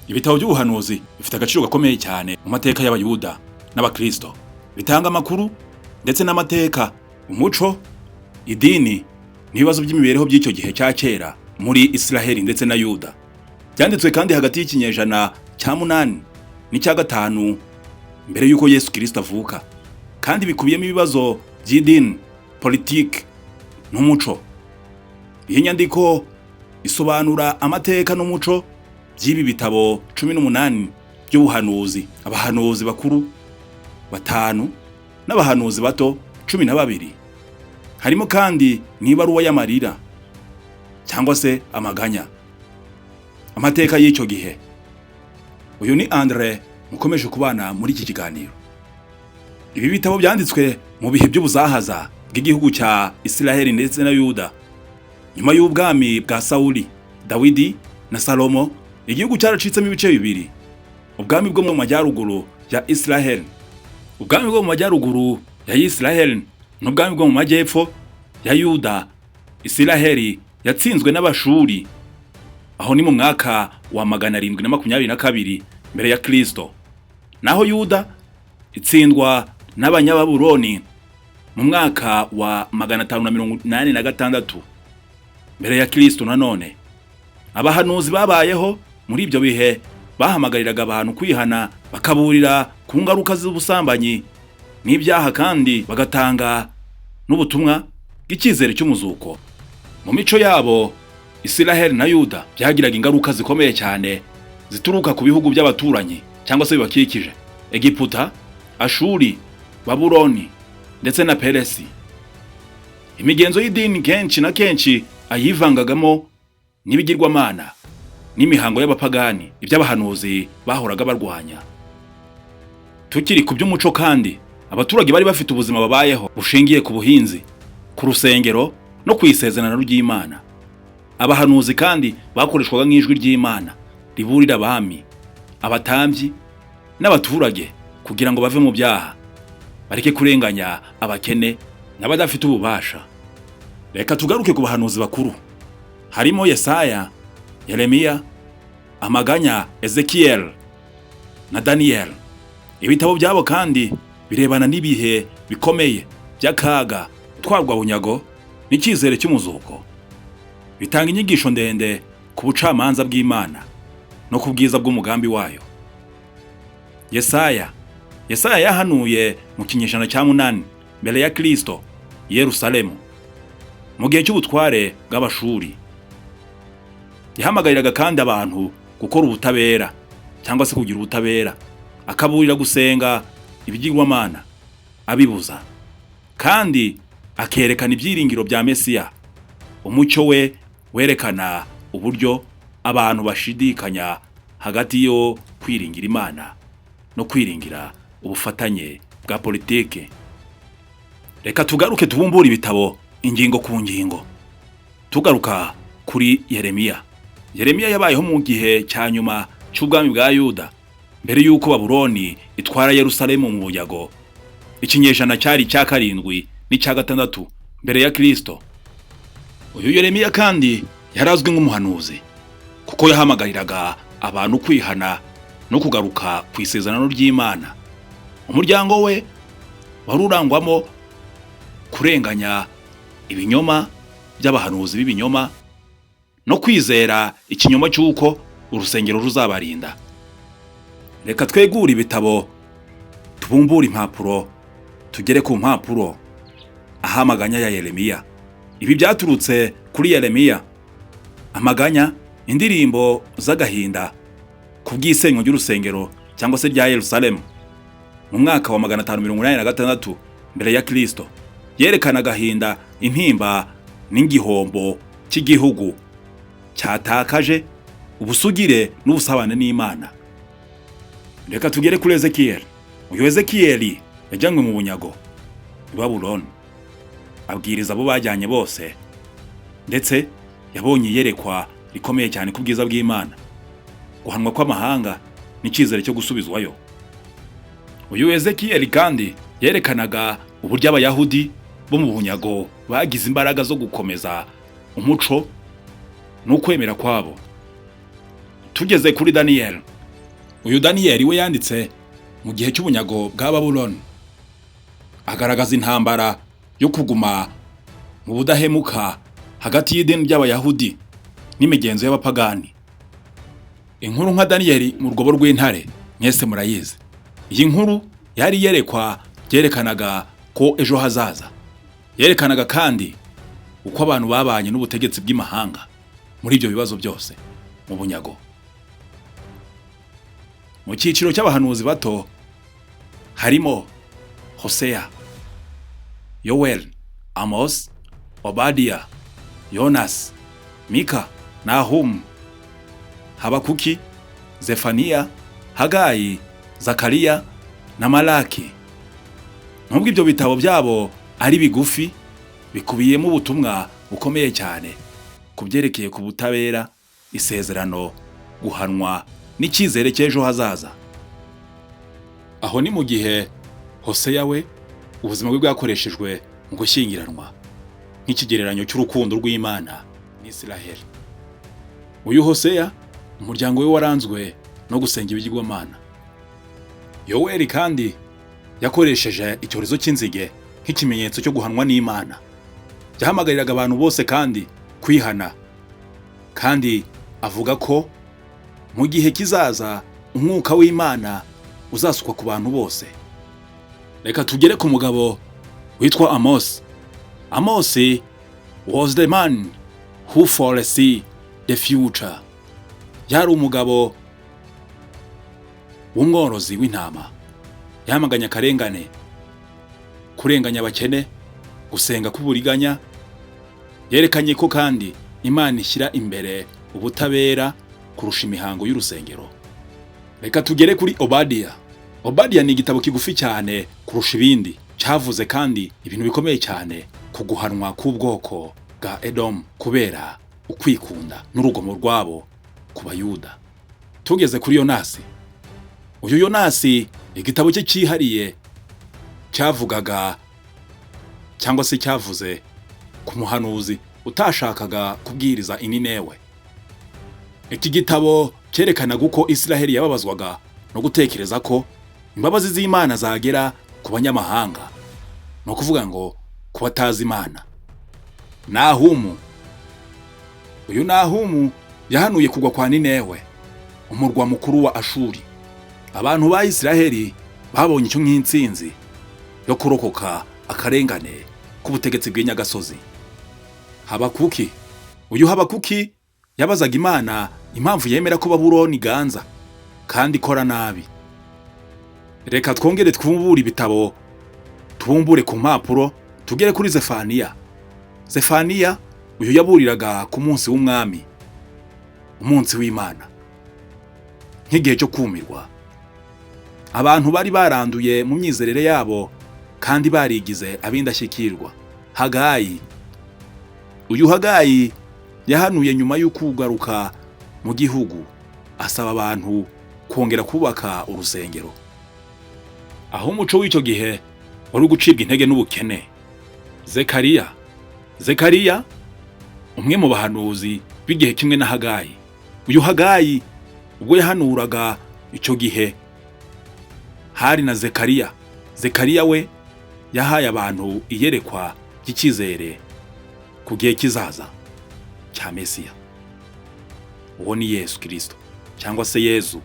Ibitabo by'ubuhanuzi bifite agaciro gakomeye cyane mu mateka y'abayuda n'abakristo. Bitanga amakuru ndetse n'amateka, umuco, idini n'ibibazo by'imibereho by'icyo gihe cya kera muri Israeli ndetse na Yuda. Byanditswe kandi hagati y'ikinyejana cya 8 n'icya 5 mbere y'uko Yesu Kristo avuka, kandi bikubiyemo ibibazo by'idini, politiki n'umuco. Iyi nyandiko isobanura amateka n'umuco by'ibi bitabo 18 by'ubuhanuzi, abahanuzi bakuru 5 n'abahanuzi bato 12. Harimo kandi n'ibaruwa y'amarira cyangwa se amaganya, amateka y'icyo gihe. Uyu ni Andre mukomeje kubana muri iki kiganiro. Ibi bitabo byanditswe mu bihe by'ubuzahaza bw'igihugu cya Israeli ndetse na Yuda. Nyuma y'ubwami bwa Sauli, Dawidi na Salomo, igihugu cyaracitsemo ibice bibiri: ubwami bwo mu majyaruguru ya Israeli, ubwami bwo mu majyaruguru ya Israeli n'ubwami bwo mu majyepfo ya Yuda. Israeli yatsinzwe n'Abashuri aho ni mu mwaka wa 722 mbere ya Kristo, naho Yuda itsindwa n'Abanyababuloni mu mwaka wa 586 mbere ya Kristo. Nanone abahanuzi babayeho muri ibyo bihe bahamagariraga abantu kwihana, bakaburira ku ngaruka z'ubusambanyi n'ibyaha, kandi bagatanga n'ubutumwa bw'icyizere cy'umuzuko. Mu mico yabo, Israeli na Yuda byagiraga ingaruka zikomeye cyane zituruka ku bihugu by'abaturanyi cyangwa se bibakikije: Egiputa, Ashuri, Babuloni ndetse na Peresi. Imigenzo y'idini kenshi na kenshi ayivangagamo n'ibigirwamana n'imihango y'abapagani, iby'abahanuzi bahoraga barwanya. Tukiri ku by'umuco kandi, abaturage bari bafite ubuzima babayeho bushingiye ku buhinzi, ku rusengero no ku isezerano ry'Imana. Abahanuzi kandi bakoreshwaga nk'ijwi ry'Imana riburira abami, abatambyi n'abaturage kugira ngo bave mu byaha, bareke kurenganya abakene n'abadafite ububasha. Reka tugaruke ku bahanuzi bakuru. Harimo Yesaya, Yeremiya, Amaganya, Ezekiel na Daniel. Ibitabo byabo kandi birebana n'ibihe bikomeye by'akaga, twarwa bunyago n'icyizere cy'umuzuko. Bitanga inyigisho ndende ku bucamanza bw'Imana no ku bwiza bw'umugambi wayo. Yesaya yahanuye mu kinyejana cya 8 mbere ya Kristo Yerusalemu, mu gihe cy'ubutware bw'Abashuri. Yahamagariraga kandi abantu gukora ubutabera cyangwa se kugira ubutabera, akaburira gusenga ibigirwamana abibuza, kandi akerekana ibyiringiro bya Mesiya. Umucyo we werekana uburyo abantu bashidikanya hagati yo kwiringira Imana no kwiringira ubufatanye bwa politike. Reka tugaruke tubumbura ibitabo ingingo ku ngingo. Tugaruka kuri Yeremiya. Yeremiya yabayeho mu gihe cya nyuma cy'ubwami bwa Yuda, mbere y'uko Babuloni itwara Yerusalemu mu bunyago. Ikinyejana cyari cya 7 n'icya 6 mbere ya Kristo. Uyu Yeremiya kandi yarazwi nk'umuhanuzi kuko yahamagariraga abantu kwihana no kugaruka ku isezerano ry'Imana. Umuryango we warurangwamo kurenganya ibinyoma by'abahanuzi b'ibinyoma no kwizera ikinyoma cy'uko urusengero ruzabarinda. Reka twegure ibitabo, tubumbura impapuro, tugere ku mpapuro ahamaganya ya Yeremiya. Ibi byaturutse kuri Yeremiya. Amaganya, indirimbo z'agahinda ku bw'isenywa ry'urusengero cyangwa se rya Yerusalemu mu mwaka wa 586 mbere ya Kristo. Yerekana agahinda, intimba n'ingihombo cy'igihugu cyatakaje ubusugire n'ubusabane n'Imana. Reka tugere kuri Ezekiel. Uyu Ezekiel yajyanywe mu bunyago i Babuloni, abwiriza abo bajyanye bose, ndetse yabonye yerekwa rikomeye cyane ku bwiza bw'Imana, guhanwa kw'amahanga n'icyizere cyo gusubizwayo. Uyu Ezekiel kandi yerekanaga uburyo Abayahudi bo mu bunyago bagize imbaraga zo gukomeza umuco n'ukwemera kwabo. Tugeze kuri Daniel, uyu Daniyeli we yanditse mu gihe cy'ubunyago bwa Babuloni, agaragaza intambara yo kuguma mu budahemuka hagati y'idini ry'Abayahudi n'imigenzo y'abapagani. Inkuru nka Daniyeli mu rwobo rw'intare mwese murayizi. Iyi nkuru yari yerekwa byerekanaga ko ejo hazaza, yerekanaga kandi uko abantu babanye n'ubutegetsi bw'imahanga muri ibyo bibazo byose mu bunyago. Mu cyiciro cy'abahanuzi bato harimo Hoseya, Yoweli, Amos, Obadiya, Yonasi, Mika, Nahumu, Habakuki, Zefaniya, Hagayi, Zakariya na Malaki. Nubwo ibyo bitabo byabo ari bigufi, bikubiyemo ubutumwa bukomeye cyane kubyerekeye ku butabera, isezerano, guhanwa n'icyizere cy'ejo hazaza. Aho ni mu gihe Hoseya we ubuzima bwe bwakoreshejwe mu gushyingiranwa nk'ikigereranyo cy'urukundo rw'Imana n'Isiraheli. Uyu Hoseya umuryango we waranzwe no gusenga ibigirwamana. Yoweli kandi yakoresheje icyorezo cy'inzige nk'ikimenyetso cyo guhanwa n'Imana. Yahamagariraga abantu bose kandi kwihana, kandi avuga ko mu gihe kizaza umwuka w'Imana uzasukwa ku bantu bose. Reka tugere ku mugabo witwa Amos. Amos was the man who foresaw the future. Yari umugabo w'umworozi w'intama, yamaganya akarengane, kurenganya abakene, gusenga k'uburiganya. Yerekanye ko kandi Imana ishyira imbere ubutabera kurusha imihango y'urusengero. Reka tugere kuri Obadiya. Obadiya ni igitabo kigufi cyane kurusha ibindi, cyavuze kandi ibintu bikomeye cyane ku guhanwa k'ubwoko bwa Edomu kubera ukwikunda n'urugomo rwabo ku Bayuda. Tugeze kuri Yonasi. Uyu Yonasi igitabo cye cyihariye cyavugaga cyangwa se cyavuze ku muhanuzi utashakaga kubwiriza Ininewe. Iki gitabo cyerekanaga uko Isiraheli yababazwaga no gutekereza ko imbabazi z'Imana zagera ku banyamahanga, no kuvuga ngo ku batazi Imana. Nahumu. Uyu Nahumu yahanuye kugwa kwa Ninewe, umurwa mukuru wa Ashuri. Abantu ba Isiraheli babonye icyo nk'intsinzi yo kurokoka akarengane k'ubutegetsi bw'inyagasozi. Habakuki. Uyu Habakuki yabazaga Imana impamvu yemera ko Babuloni ganza kandi ikora nabi. Reka twongere twumbure ibitabo, tubumbure ku mpapuro, tugere kuri Zefaniya. Zefaniya uyu yaburiraga ku munsi w'umwami, umunsi w'Imana, nk'igihe cyo kumirwa. Abantu bari baranduye mu myizerere yabo kandi barigize abindashyikirwa. Hagayi. Uyu Hagayi yahanuye nyuma y'ukugaruka mu gihugu, asaba abantu kongera kubaka urusengero. Aho umuco w'icyo gihe wari gucibwa intege n'ubukene. Zekariya. Zekariya umwe mu bahanuzi b'igihe kimwe na Hagayi. Uyu Hagayi ubwo yahanuraga icyo gihe hari na Zekariya. Zekariya we yahaye abantu iyerekwa ry'icyizere ku gihe kizaza cya Mesiya. Uwo ni Yesu Kristo cyangwa se Yezu.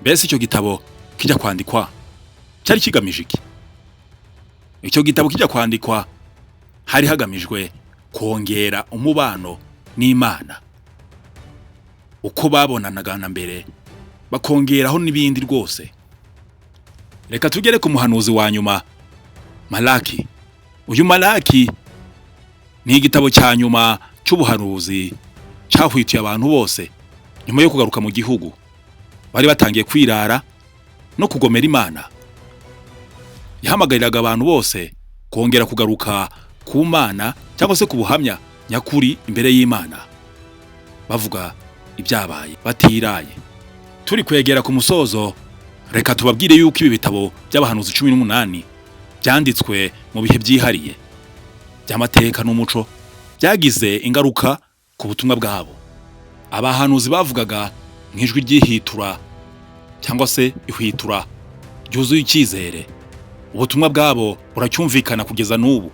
Mbese icyo gitabo kijya kwandikwa cyari kigamije iki? Icyo gitabo kijya kwandikwa hari hagamijwe kongera umubano n'Imana, uko babonanaga na mbere, bakongeraho n'ibindi rwose. Reka tugere ku muhanuzi wa nyuma, Malaki. Uyu Malaki ni igitabo cya nyuma cy'ubuhanuzi cyahwituye abantu bose nyuma yo kugaruka mu gihugu. Bari batangiye kwirara no kugomera Imana. Yahamagariraga abantu bose kongera kugaruka ku Mana cyangwa se ku buhamya nyakuri imbere y'Imana, bavuga ibyabaye batiraye. Turi kwegera ku musozo, reka tubabwire yuko ibi bitabo by'abahanuzi 18 byanditswe mu bihe byihariye by'amateka n'umuco byagize ingaruka ku butumwa bwabo. Abahanuzi bavugaga nk'ijwi ry'ihitura cyangwa se ihwitura ryuzuye icyizere. Ubutumwa bwabo buracyumvikana kugeza n'ubu,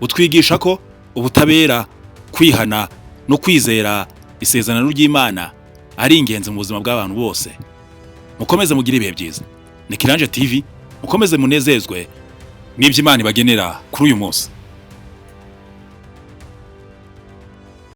butwigisha ko ubutabera, kwihana no kwizera isezerano ry'Imana ari ingenzi mu buzima bw'abantu bose. Mukomeze mugire ibihe byiza. Ni Kiranje TV, mukomeze munezezwe n'ibyo Imana ibagenera kuri uyu munsi.